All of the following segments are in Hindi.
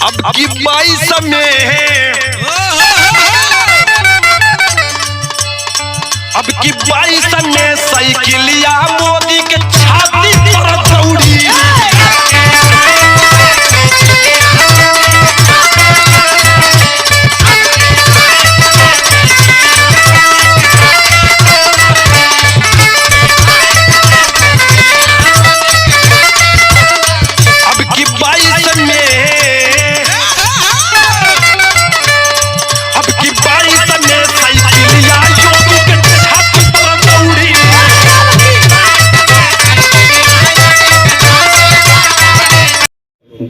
अब की 22 में अब की 22 में साइकिलिया मोदी के छाती पर दौड़ी।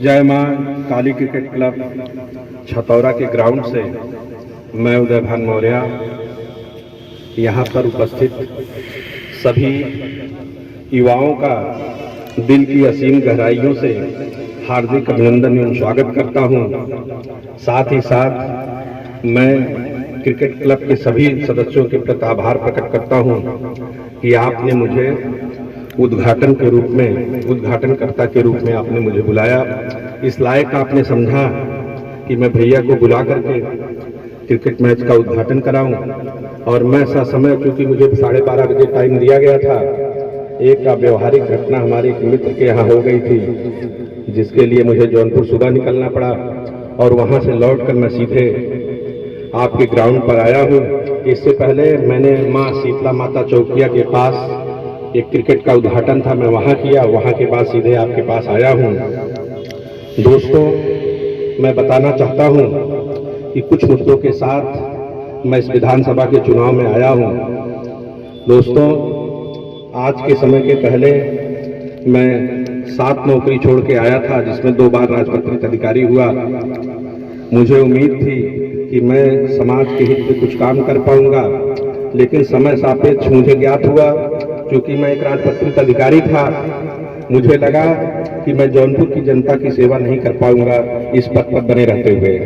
जय मां काली क्रिकेट क्लब छतौरा के ग्राउंड से मैं उदय भान मौर्य यहाँ पर उपस्थित सभी युवाओं का दिल की असीम गहराइयों से हार्दिक अभिनंदन एवं स्वागत करता हूँ। साथ ही साथ मैं क्रिकेट क्लब के सभी सदस्यों के प्रति आभार प्रकट करता हूँ कि आपने मुझे उद्घाटनकर्ता के रूप में आपने मुझे बुलाया। इस लायक आपने समझा कि मैं भैया को बुला करके क्रिकेट मैच का उद्घाटन कराऊं। और मैं समय चूंकि मुझे 12:30 बजे टाइम दिया गया था, एक व्यवहारिक घटना हमारे एक मित्र के यहाँ हो गई थी, जिसके लिए मुझे जौनपुर सुबह निकलना पड़ा और वहाँ से लौट कर मैं सीधे आपके ग्राउंड पर आया हूँ। इससे पहले मैंने माँ शीतला माता चौकिया के पास एक क्रिकेट का उद्घाटन था, मैं वहाँ किया, वहाँ के बाद सीधे आपके पास आया हूँ। दोस्तों, मैं बताना चाहता हूँ कि कुछ मुद्दों के साथ मैं इस विधानसभा के चुनाव में आया हूँ। दोस्तों, आज के समय के पहले मैं 7 नौकरी छोड़ के आया था, जिसमें 2 बार राजपत्रित अधिकारी हुआ। मुझे उम्मीद थी कि मैं समाज के हित में कुछ काम कर पाऊंगा, लेकिन समय सापेक्ष मुझे ज्ञात हुआ, क्योंकि मैं एक राजपत्रित अधिकारी था, मुझे लगा कि मैं जौनपुर की जनता की सेवा नहीं कर पाऊंगा इस पद पर बने रहते हुए।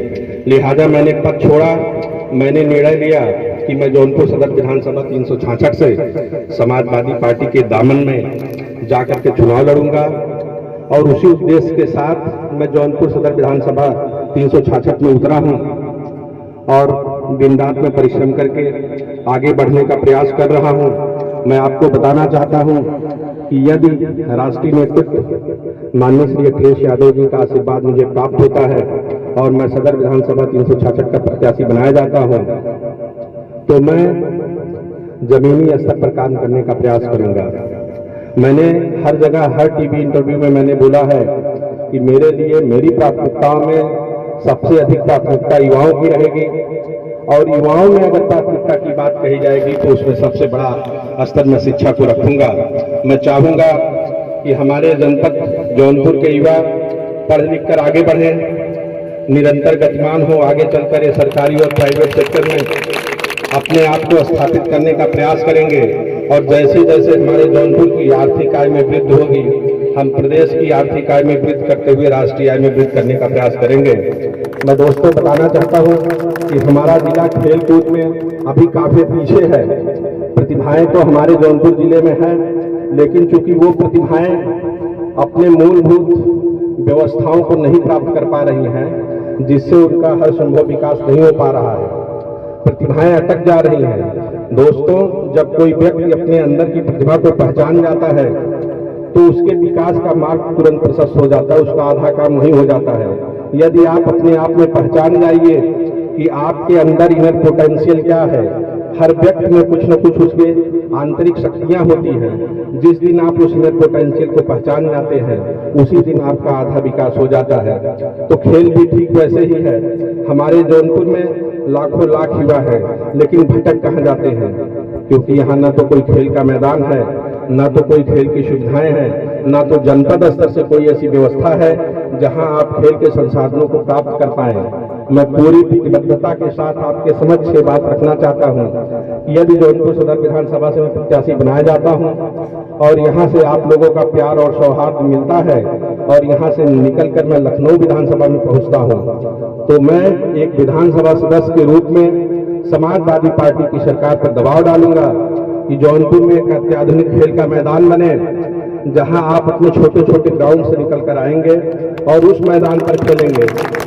लिहाजा मैंने पद छोड़ा। मैंने निर्णय लिया कि मैं जौनपुर सदर विधानसभा 366 से समाजवादी पार्टी के दामन में जाकर के चुनाव लड़ूंगा। और उसी उद्देश्य के साथ मैं जौनपुर सदर विधानसभा 366 में उतरा हूं और दिन रात में परिश्रम करके आगे बढ़ने का प्रयास कर रहा हूं। मैं आपको बताना चाहता हूं कि यदि राष्ट्रीय नेतृत्व माननीय श्री अखिलेश यादव जी का आशीर्वाद मुझे प्राप्त होता है और मैं सदर विधानसभा 366 का प्रत्याशी बनाया जाता हूं, तो मैं जमीनी स्तर पर काम करने का प्रयास करूंगा। मैंने हर जगह, हर टीवी इंटरव्यू में मैंने बोला है कि मेरे लिए, मेरी प्राथमिकताओं में सबसे अधिक प्राथमिकता युवाओं की रहेगी, और युवाओं में अगर प्राथमिकता की बात कही जाएगी तो उसमें सबसे बड़ा स्तर में शिक्षा को रखूंगा। मैं चाहूंगा कि हमारे जनपद जौनपुर के युवा पढ़ लिख कर आगे बढ़े, निरंतर गतिमान हो, आगे चलकर ये सरकारी और प्राइवेट सेक्टर में अपने आप को स्थापित करने का प्रयास करेंगे। और जैसे जैसे हमारे जौनपुर की आर्थिक आय में वृद्धि होगी, हम प्रदेश की आर्थिक आय में वृद्धि करते हुए राष्ट्रीय आय में वृद्धि करने का प्रयास करेंगे। मैं दोस्तों बताना चाहता हूं कि हमारा जिला खेल कूद में अभी काफी पीछे है। प्रतिभाएं तो हमारे जौनपुर जिले में हैं, लेकिन चूंकि वो प्रतिभाएं अपने मूलभूत व्यवस्थाओं को नहीं प्राप्त कर पा रही हैं, जिससे उनका हर संभव विकास नहीं हो पा रहा है, प्रतिभाएं अटक जा रही हैं। दोस्तों, जब कोई व्यक्ति अपने अंदर की प्रतिभा को पहचान जाता है तो उसके विकास का मार्ग तुरंत प्रशस्त हो जाता है, उसका आधा काम वहीं हो जाता है। यदि आप अपने आप में पहचान जाइए कि आपके अंदर इनर पोटेंशियल क्या है, हर व्यक्ति में कुछ न कुछ उसके आंतरिक शक्तियां होती हैं। जिस दिन आप उस इनर पोटेंशियल को पहचान जाते हैं, उसी दिन आपका आधा विकास हो जाता है। तो खेल भी ठीक वैसे ही है। हमारे जौनपुर में लाखों लाख युवा है, लेकिन भटक कहाँ जाते हैं? क्योंकि यहाँ न तो कोई खेल का मैदान है, न तो कोई खेल की सुविधाएं हैं, न तो जनपद स्तर से कोई ऐसी व्यवस्था है जहां आप खेल के संसाधनों को प्राप्त कर पाए। मैं पूरी प्रतिबद्धता के साथ आपके समक्ष ये बात रखना चाहता हूं कि यदि जौनपुर सदर विधानसभा से मैं प्रत्याशी बनाया जाता हूं और यहां से आप लोगों का प्यार और सौहार्द मिलता है और यहां से निकलकर मैं लखनऊ विधानसभा में पहुंचता हूं, तो मैं एक विधानसभा सदस्य के रूप में समाजवादी पार्टी की सरकार पर दबाव डालूंगा कि जौनपुर में एक अत्याधुनिक खेल का मैदान बने जहां आप अपने छोटे छोटे ग्राउंड से निकल कर आएंगे और उस मैदान पर खेलेंगे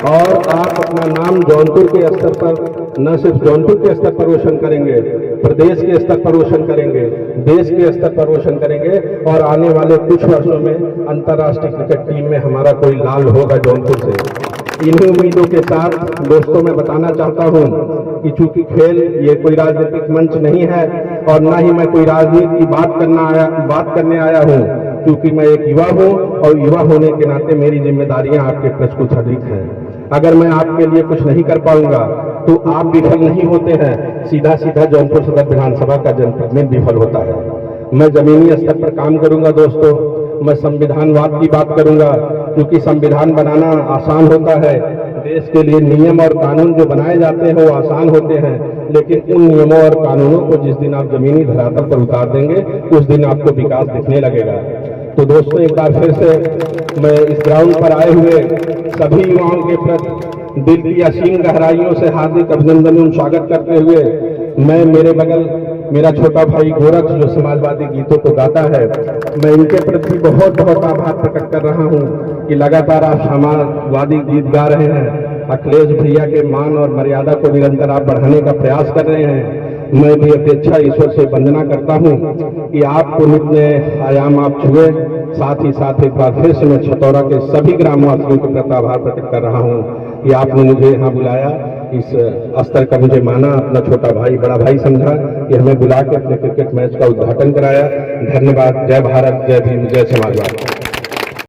और आप अपना नाम जौनपुर के स्तर पर, न सिर्फ जौनपुर के स्तर पर रोशन करेंगे, प्रदेश के स्तर पर रोशन करेंगे, देश के स्तर पर रोशन करेंगे और आने वाले कुछ वर्षों में अंतर्राष्ट्रीय क्रिकेट टीम में हमारा कोई लाल होगा जौनपुर से। इन्हीं उम्मीदों के साथ दोस्तों मैं बताना चाहता हूं कि चूंकि खेल ये कोई राजनीतिक मंच नहीं है और ना ही मैं कोई राजनीति की बात करने आया हूं, क्योंकि मैं एक युवा हूं और युवा होने के नाते मेरी जिम्मेदारियां आपके प्रति कुछ अधिक हैं। अगर मैं आपके लिए कुछ नहीं कर पाऊंगा तो आप विफल नहीं होते हैं, सीधा सीधा जौनपुर सदर विधानसभा का जनप्रतिनिधि विफल होता है। मैं जमीनी स्तर पर काम करूंगा दोस्तों, मैं संविधानवाद की बात करूंगा, क्योंकि संविधान बनाना आसान होता है, देश के लिए नियम और कानून जो बनाए जाते हैं वो आसान होते हैं, लेकिन उन नियमों और कानूनों को जिस दिन आप जमीनी धरातल पर उतार देंगे उस दिन आपको विकास दिखने लगेगा। तो दोस्तों एक बार फिर से मैं इस ग्राउंड पर आए हुए सभी युवाओं के प्रति दिल की असीम गहराइयों से हार्दिक अभिनंदन एवं स्वागत करते हुए मैं मेरे बगल मेरा छोटा भाई गोरख जो समाजवादी गीतों को गाता है, मैं इनके प्रति बहुत बहुत आभार प्रकट कर रहा हूं कि लगातार आप समाजवादी गीत गा रहे हैं। अखिलेश भैया के मान और मर्यादा को निरंतर आप बढ़ाने का प्रयास कर रहे हैं। मैं भी अपेक्षा ईश्वर से वंदना करता हूं कि आपको नित्य आयाम आप छुए। साथ ही साथ एक बार फिर से मैं छतौरा के सभी ग्रामवासियों के प्रति आभार प्रकट कर रहा हूं कि आपने मुझे यहाँ बुलाया, इस स्तर का मुझे माना, अपना छोटा भाई बड़ा भाई समझा कि हमें बुला के अपने क्रिकेट मैच का उद्घाटन कराया। धन्यवाद। जय भारत, जय भीम, जय समाजवाद।